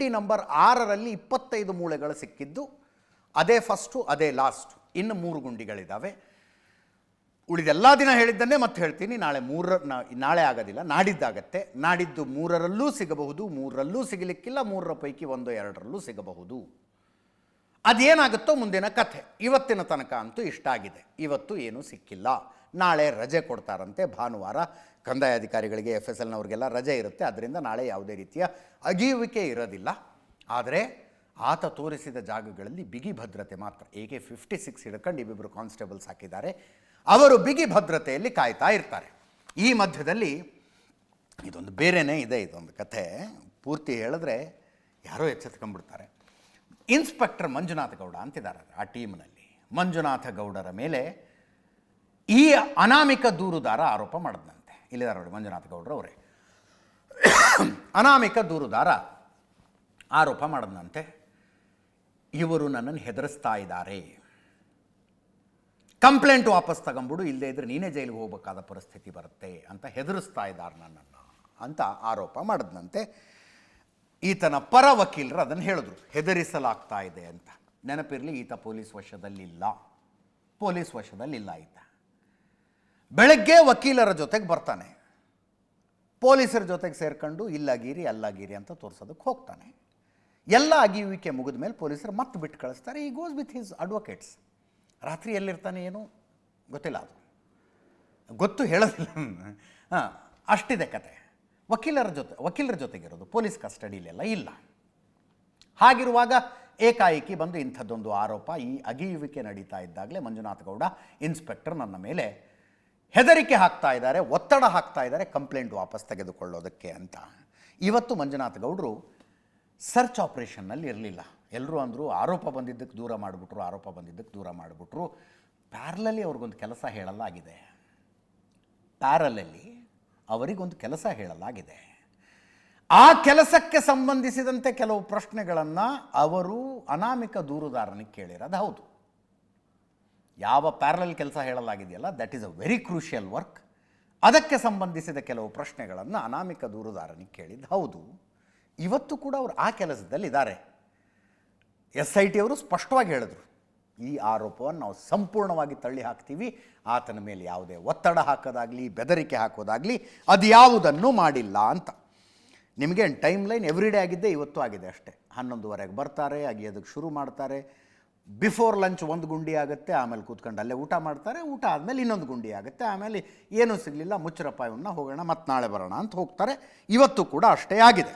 ಗುಂಡಿ ನಂಬರ್ 6ರಲ್ಲಿ 25 ಮೂಳೆಗಳು ಸಿಕ್ಕಿದ್ದು. ಅದೇ ಫಸ್ಟು, ಅದೇ ಲಾಸ್ಟು. ಇನ್ನು 3 ಗುಂಡಿಗಳಿದ್ದಾವೆ. ಉಳಿದೆಲ್ಲ ದಿನ ಹೇಳಿದ್ದನ್ನೇ ಮತ್ತೆ ಹೇಳ್ತೀನಿ. ನಾಳೆ ಆಗೋದಿಲ್ಲ, ನಾಡಿದ್ದಾಗತ್ತೆ. ನಾಡಿದ್ದು 3ರಲ್ಲೂ ಸಿಗಬಹುದು, 3ರಲ್ಲೂ ಸಿಗಲಿಕ್ಕಿಲ್ಲ, 3ರ ಪೈಕಿ 1-2ರಲ್ಲೂ ಸಿಗಬಹುದು. ಅದೇನಾಗುತ್ತೋ ಮುಂದಿನ ಕಥೆ. ಇವತ್ತಿನ ತನಕ ಅಂತೂ ಇಷ್ಟ ಆಗಿದೆ. ಇವತ್ತು ಏನೂ ಸಿಕ್ಕಿಲ್ಲ. ನಾಳೆ ರಜೆ ಕೊಡ್ತಾರಂತೆ, ಭಾನುವಾರ ಕಂದಾಯ ಅಧಿಕಾರಿಗಳಿಗೆ, FSLನವ್ರಿಗೆಲ್ಲ ರಜೆ ಇರುತ್ತೆ. ಅದರಿಂದ ನಾಳೆ ಯಾವುದೇ ರೀತಿಯ ಅಗಿಯುವಿಕೆ ಇರೋದಿಲ್ಲ. ಆದರೆ ಆತ ತೋರಿಸಿದ ಜಾಗಗಳಲ್ಲಿ ಬಿಗಿ ಭದ್ರತೆ ಮಾತ್ರ. AK-56 ಹಿಡ್ಕೊಂಡು ಇಬ್ಬಿಬ್ಬರು ಕಾನ್ಸ್ಟೇಬಲ್ಸ್ ಹಾಕಿದ್ದಾರೆ. ಅವರು ಬಿಗಿ ಭದ್ರತೆಯಲ್ಲಿ ಕಾಯ್ತಾ ಇರ್ತಾರೆ. ಈ ಮಧ್ಯದಲ್ಲಿ ಇದೊಂದು ಬೇರೆಯೇ ಇದೆ. ಇದೊಂದು ಕಥೆ ಪೂರ್ತಿ ಹೇಳಿದ್ರೆ ಯಾರೋ ಎಚ್ಚೆತ್ಕೊಂಡ್ಬಿಡ್ತಾರೆ. ಇನ್ಸ್ಪೆಕ್ಟರ್ ಮಂಜುನಾಥ ಗೌಡ ಅಂತಿದ್ದಾರೆ ಆ ಟೀಮ್ನಲ್ಲಿ. ಮಂಜುನಾಥ ಗೌಡರ ಮೇಲೆ ಈ ಅನಾಮಿಕ ದೂರುದಾರ ಆರೋಪ ಮಾಡಿದಂತೆ. ಇಲ್ಲಿದ್ದಾರೆ ನೋಡಿ ಮಂಜುನಾಥ ಗೌಡರು ಅವರೇ. ಅನಾಮಿಕ ದೂರುದಾರ ಆರೋಪ ಮಾಡಿದಂತೆ, ಇವರು ನನ್ನನ್ನು ಹೆದರಿಸ್ತಾ ಇದ್ದಾರೆ, ಕಂಪ್ಲೇಂಟ್ ವಾಪಸ್ ತಗೊಂಬಿಡು, ಇಲ್ಲದೇ ಇದ್ರೆ ನೀನೇ ಜೈಲಿಗೆ ಹೋಗಬೇಕಾದ ಪರಿಸ್ಥಿತಿ ಬರುತ್ತೆ ಅಂತ ಹೆದರಿಸ್ತಾ ಇದ್ದಾರೆ ನನ್ನನ್ನು ಅಂತ ಆರೋಪ ಮಾಡಿದಂತೆ. ಈತನ ಪರ ವಕೀಲರು ಅದನ್ನು ಹೇಳಿದ್ರು, ಹೆದರಿಸಲಾಗ್ತಾ ಇದೆ ಅಂತ. ನೆನಪಿರಲಿ, ಈತ ಪೊಲೀಸ್ ವಶದಲ್ಲಿಲ್ಲ ಈತ. ಬೆಳಗ್ಗೆ ವಕೀಲರ ಜೊತೆಗೆ ಬರ್ತಾನೆ, ಪೊಲೀಸರ ಜೊತೆಗೆ ಸೇರ್ಕೊಂಡು ಇಲ್ಲಾಗಿರಿ ಅಲ್ಲಾಗಿರಿ ಅಂತ ತೋರಿಸೋದಕ್ಕೆ ಹೋಗ್ತಾನೆ. ಎಲ್ಲ ಅಗಿಯುವಿಕೆ ಮುಗಿದ ಮೇಲೆ ಪೊಲೀಸರು ಮತ್ತೆ ಬಿಟ್ಟು ಕಳಿಸ್ತಾರೆ. ಈ ಗೋಸ್ ವಿತ್ ಹಿಸ್ ಅಡ್ವೊಕೇಟ್ಸ್. ರಾತ್ರಿ ಎಲ್ಲಿರ್ತಾನೆ ಏನೋ ಗೊತ್ತಿಲ್ಲ, ಅದು ಗೊತ್ತು ಹೇಳೋದಿಲ್ಲ. ಅಷ್ಟಿದೆ ಕತೆ. ವಕೀಲರ ಜೊತೆಗಿರೋದು, ಪೊಲೀಸ್ ಕಸ್ಟಡಿಲೆಲ್ಲ ಇಲ್ಲ. ಹಾಗಿರುವಾಗ ಏಕಾಏಕಿ ಬಂದು ಇಂಥದ್ದೊಂದು ಆರೋಪ. ಈ ಅಗಿಯುವಿಕೆ ನಡೀತಾ ಇದ್ದಾಗಲೇ ಮಂಜುನಾಥ ಗೌಡ ಇನ್ಸ್ಪೆಕ್ಟರ್ ನನ್ನ ಮೇಲೆ ಹೆದರಿಕೆ ಹಾಕ್ತಾ ಇದ್ದಾರೆ, ಒತ್ತಡ ಹಾಕ್ತಾ ಇದ್ದಾರೆ ಕಂಪ್ಲೇಂಟ್ ವಾಪಸ್ ತೆಗೆದುಕೊಳ್ಳೋದಕ್ಕೆ ಅಂತ. ಇವತ್ತು ಮಂಜುನಾಥ ಗೌಡರು ಸರ್ಚ್ ಆಪರೇಷನ್ನಲ್ಲಿ ಇರಲಿಲ್ಲ. ಎಲ್ಲರೂ ಅಂದರು ಆರೋಪ ಬಂದಿದ್ದಕ್ಕೆ ದೂರ ಮಾಡಿಬಿಟ್ರು. ಪ್ಯಾರಲಲ್ಲಿ ಅವ್ರಿಗೊಂದು ಕೆಲಸ ಹೇಳಲಾಗಿದೆ. ಅವರಿಗೊಂದು ಕೆಲಸ ಹೇಳಲಾಗಿದೆ. ಆ ಕೆಲಸಕ್ಕೆ ಸಂಬಂಧಿಸಿದಂತೆ ಕೆಲವು ಪ್ರಶ್ನೆಗಳನ್ನು ಅವರು ಅನಾಮಿಕ ದೂರುದಾರನಿಗೆ ಕೇಳಿರೋದು ಹೌದು. ಯಾವ ಪ್ಯಾರಲಲ್ ಕೆಲಸ ಹೇಳಲಾಗಿದೆಯಲ್ಲ, that is a very crucial work. ಅದಕ್ಕೆ ಸಂಬಂಧಿಸಿದ ಕೆಲವು ಪ್ರಶ್ನೆಗಳನ್ನು ಅನಾಮಿಕ ದೂರುದಾರನಿಗೆ ಕೇಳಿದ್ದು ಹೌದು. ಇವತ್ತು ಕೂಡ ಅವರು ಆ ಕೆಲಸದಲ್ಲಿದ್ದಾರೆ. SIT ಅವರು ಸ್ಪಷ್ಟವಾಗಿ ಹೇಳಿದ್ರು, ಈ ಆರೋಪವನ್ನು ನಾವು ಸಂಪೂರ್ಣವಾಗಿ ತಳ್ಳಿ ಹಾಕ್ತೀವಿ. ಆತನ ಮೇಲೆ ಯಾವುದೇ ಒತ್ತಡ ಹಾಕೋದಾಗಲಿ, ಬೆದರಿಕೆ ಹಾಕೋದಾಗಲಿ ಅದು ಯಾವುದನ್ನು ಮಾಡಿಲ್ಲ ಅಂತ. ನಿಮಗೆ ಟೈಮ್ ಲೈನ್ ಎವ್ರಿಡೇ ಆಗಿದ್ದೆ, ಇವತ್ತು ಆಗಿದೆ ಅಷ್ಟೇ. 11:30ಗೆ ಬರ್ತಾರೆ, ಅಗಿಯೋದಕ್ಕೆ ಶುರು ಮಾಡ್ತಾರೆ. ಬಿಫೋರ್ ಲಂಚ್ 1 ಗುಂಡಿ ಆಗುತ್ತೆ, ಆಮೇಲೆ ಕೂತ್ಕೊಂಡು ಅಲ್ಲೇ ಊಟ ಮಾಡ್ತಾರೆ. ಊಟ ಆದಮೇಲೆ ಇನ್ನೊಂದು ಗುಂಡಿ ಆಗುತ್ತೆ. ಆಮೇಲೆ ಏನೂ ಸಿಗಲಿಲ್ಲ, ಮುಚ್ಚರಪ್ಪ ಇವನ್ನ ಹೋಗೋಣ, ಮತ್ತು ನಾಳೆ ಬರೋಣ ಅಂತ ಹೋಗ್ತಾರೆ. ಇವತ್ತು ಕೂಡ ಅಷ್ಟೇ ಆಗಿದೆ.